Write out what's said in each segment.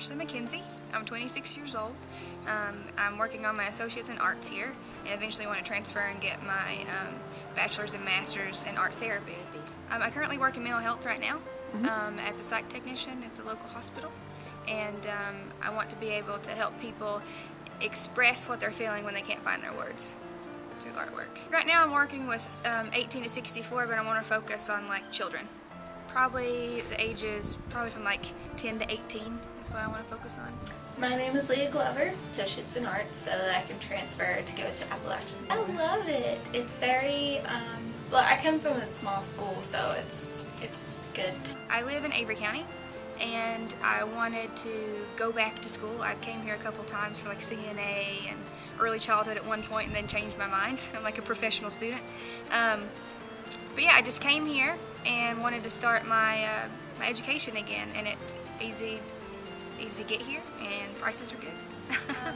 Ashley McKenzie. I'm 26 years old. I'm working on my Associates in Arts here, and eventually want to transfer and get my Bachelor's and Master's in Art Therapy. I currently work in mental health right now as a psych technician at the local hospital, and I want to be able to help people express what they're feeling when they can't find their words through artwork. Right now I'm working with 18 to 64, but I want to focus on like children. Probably the ages, from like 10 to 18 is what I want to focus on. My name is Leah Glover, Associates in Arts, so that I can transfer to go to Appalachian. I love it. It's very, well, I come from a small school, so it's good. I live in Avery County, and I wanted to go back to school. I came here a couple times for like CNA and early childhood at one point, and then changed my mind. I'm like a professional student. But yeah, I just came here and wanted to start my my education again, and it's easy to get here, and prices are good.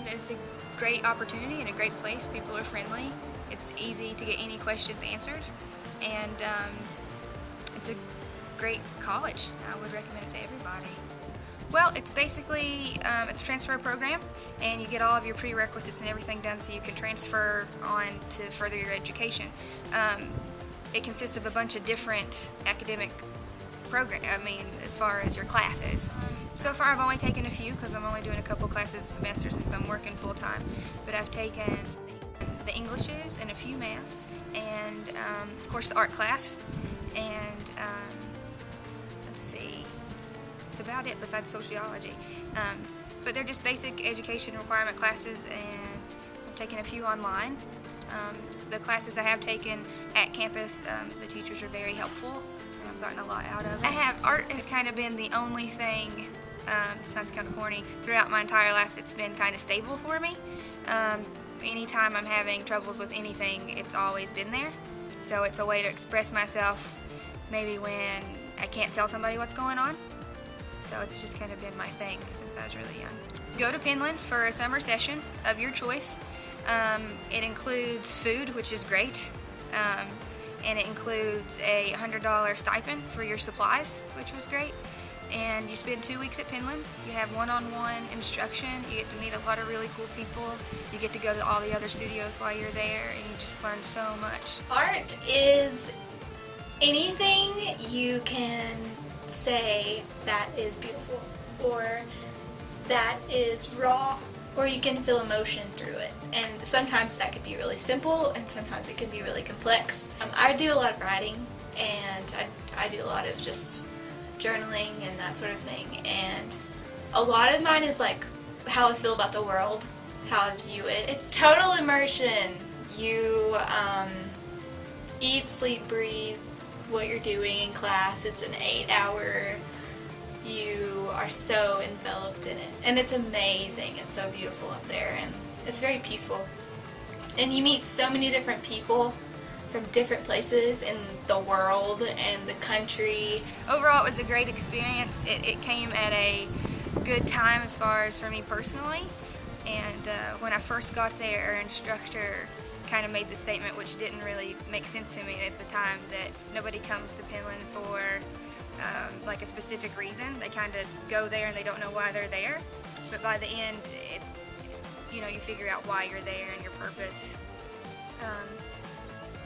It's a great opportunity and a great place. People are friendly. It's easy to get any questions answered, and it's a great college. I would recommend it to everybody. Well, it's basically it's a transfer program, and you get all of your prerequisites and everything done so you can transfer on to further your education. It consists of a bunch of different academic programs, as far as your classes. So far I've only taken a few because I'm only doing a couple classes a semester since I'm working full-time. But I've taken the Englishes and a few maths, and of course the art class, and let's see, that's about it besides sociology. But they're just basic education requirement classes, and I've taken a few online. The classes I have taken at campus, the teachers are very helpful, and I've gotten a lot out of it. Art has kind of been the only thing, sounds kind of corny, throughout my entire life that's been kind of stable for me. Anytime I'm having troubles with anything, it's always been there. So it's a way to express myself maybe when I can't tell somebody what's going on. So it's just kind of been my thing since I was really young. So go to Penland for a summer session of your choice. It includes food, which is great, and it includes a $100 stipend for your supplies, which was great. And you spend 2 weeks at Penland. You have one-on-one instruction. You get to meet a lot of really cool people. You get to go to all the other studios while you're there, and you just learn so much. Art is anything you can say that is beautiful, or that is raw, or you can feel emotion through it. And sometimes that could be really simple, and sometimes it can be really complex. I do a lot of writing, and I do a lot of just journaling and that sort of thing. And a lot of mine is like how I feel about the world, how I view it. It's total immersion. You eat, sleep, breathe what you're doing in class. It's an 8-hour. You are so enveloped in it, and it's amazing. It's so beautiful up there, and it's very peaceful. And you meet so many different people from different places in the world and the country. Overall, it was a great experience. It came at a good time as far as for me personally. And when I first got there, our instructor kind of made the statement, which didn't really make sense to me at the time, that nobody comes to Penland for like a specific reason. They kind of go there and they don't know why they're there, but by the end, you figure out why you're there and your purpose.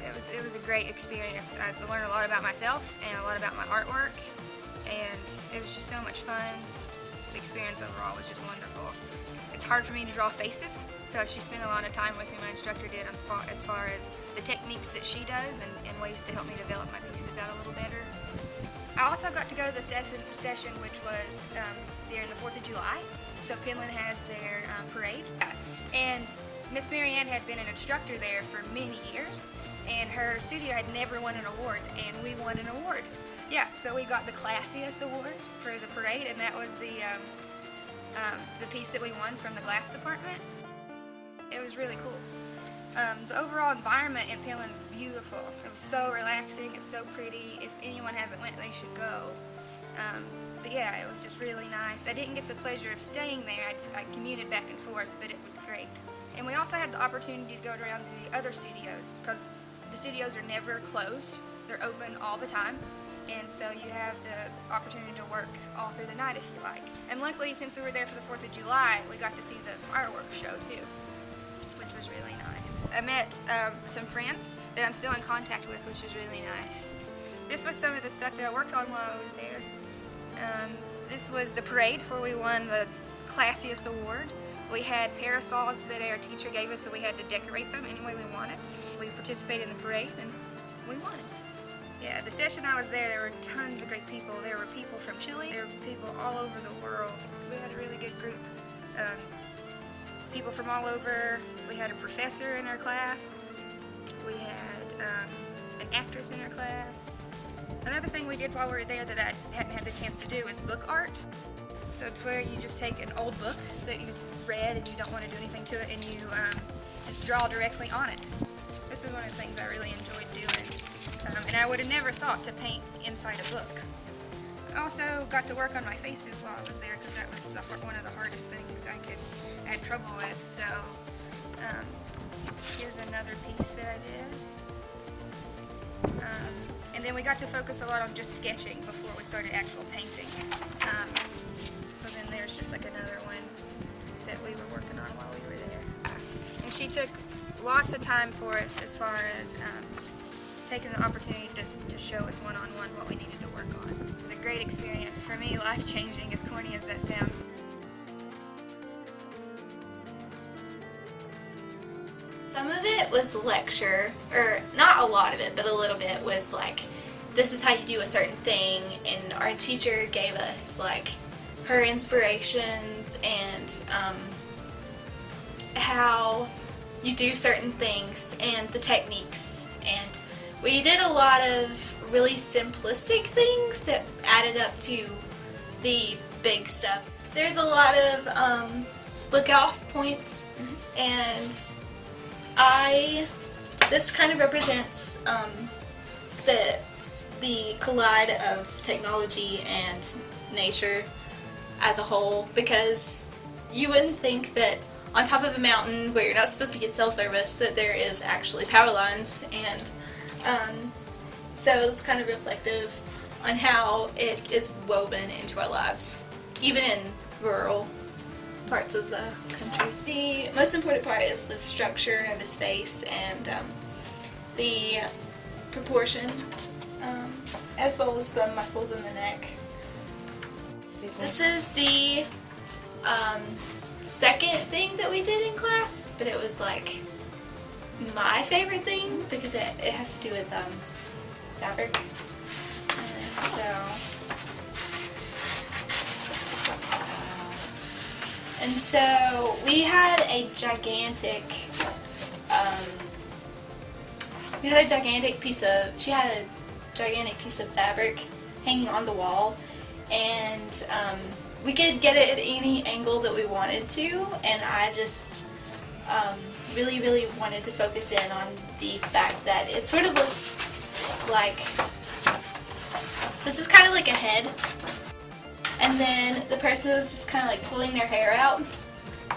It was a great experience. I learned a lot about myself and a lot about my artwork, and it was just so much fun. The experience overall was just wonderful. It's hard for me to draw faces, so she spent a lot of time with me, my instructor did, as far as the techniques that she does and ways to help me develop my pieces out a little better. I also got to go to the session, which was during the 4th of July. So Penland has their parade. And Miss Marianne had been an instructor there for many years, and her studio had never won an award, and we won an award. Yeah, so we got the classiest award for the parade, and that was the piece that we won from the glass department. It was really cool. The overall environment in Penland is beautiful. It was so relaxing, it's so pretty. If anyone hasn't went, they should go. But yeah, it was just really nice. I didn't get the pleasure of staying there. I commuted back and forth, but it was great. And we also had the opportunity to go around to the other studios, because the studios are never closed. They're open all the time. and so you have the opportunity to work all through the night if you like. And luckily, since we were there for the 4th of July, we got to see the fireworks show too, which was really nice. I met some friends that I'm still in contact with, which is really nice. This was some of the stuff that I worked on while I was there. This was the parade where we won the classiest award. We had parasols that our teacher gave us, so we had to decorate them any way we wanted. We participated in the parade and we won it. Yeah, the session I was there were tons of great people. There were people from Chile, there were people all over the world. We had a really good group. People from all over. We had a professor in our class. We had an actress in our class. Another thing we did while we were there that I hadn't had the chance to do is book art. So it's where you just take an old book that you've read and you don't want to do anything to it, and you just draw directly on it. This is one of the things I really enjoyed doing. And I would have never thought to paint inside a book. I also got to work on my faces while I was there because that was one of the hardest things I had trouble with. So here's another piece that I did. And then we got to focus a lot on just sketching before we started actual painting. So then there's just like another one that we were working on while we were there. And she took lots of time for us as far as taking the opportunity to show us one-on-one what we needed to work on. It was a great experience for me, life-changing, as corny as that sounds. Some of it was lecture, or not a lot of it, but a little bit was like, this is how you do a certain thing, and our teacher gave us like her inspirations and how you do certain things and the techniques. And we did a lot of really simplistic things that added up to the big stuff. There's a lot of look-off points, and this kind of represents the collide of technology and nature as a whole, because you wouldn't think that on top of a mountain where you're not supposed to get cell service that there is actually power lines, and so it's kind of reflective on how it is woven into our lives, even in rural parts of the country. The most important part is the structure of his face and the proportion, as well as the muscles in the neck. This is the second thing that we did in class, but it was like my favorite thing because it has to do with fabric. And so we had a gigantic she had a gigantic piece of fabric hanging on the wall, and we could get it at any angle that we wanted to, and I just really wanted to focus in on the fact that it sort of looks like, this is kind of like a head, and then the person is just kind of like pulling their hair out.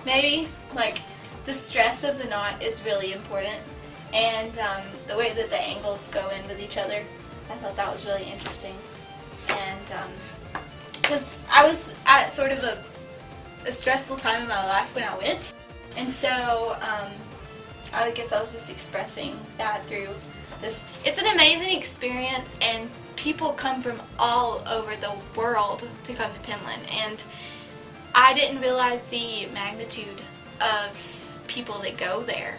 Maybe like the stress of the knot is really important, and the way that the angles go in with each other, I thought that was really interesting. And because I was at sort of a stressful time in my life when I went, and so I guess I was just expressing that through this. It's an amazing experience, and people come from all over the world to come to Penland, and I didn't realize the magnitude of people that go there.